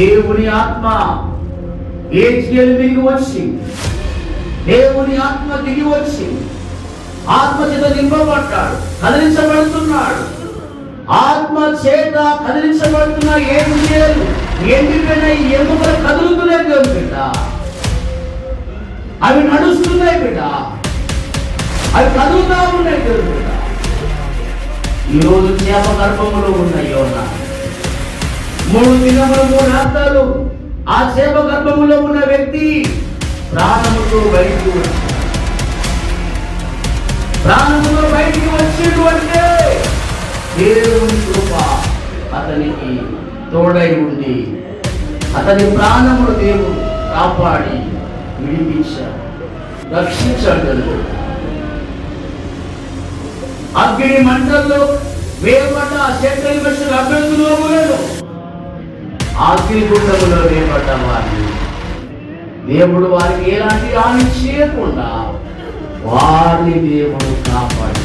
దేవుని ఆత్మ ఏజ్కేలు దిగి వచ్చి, దేవుని ఆత్మ దిగి వచ్చి ఆత్మ చేత నింపబడ్డాడు, కదిలించబడుతున్నాడు. ఆత్మ చేత కదిలించబడుతున్న ఏజ్కేలు ఎండిపోయిన ఎముకలు కదులుతున్నాయి దేవుని బిడ్డ. అవి నడుస్తున్నాయి బిడ్డ, అవి కదులుతా ఉన్నాయి దేవుని బిడ్డ. ఈరోజు చేప గర్భములో ఉన్నాయి యోనా. 3 దినములు 3 రాత్రాలు ఆ చేప గర్భములో ఉన్న వ్యక్తి ప్రాణముతో బయటికి వచ్చి, ప్రాణముతో బయటికి వచ్చిండు అంటే దేవుని కృప అతనికి తోడై ఉండి అతని ప్రాణమును దేవుడు కాపాడి విడిపించాడు, రక్షించాడు. అగ్ని మంటల్లో వేయబడ్డ శేతని మనుషులు అభ్యర్థులు అగ్నిగుండములో వేయబడ్డ వారిని దేవుడు వారికి ఎలాంటి హాని చేయకుండా వారిని దేవుడు కాపాడు.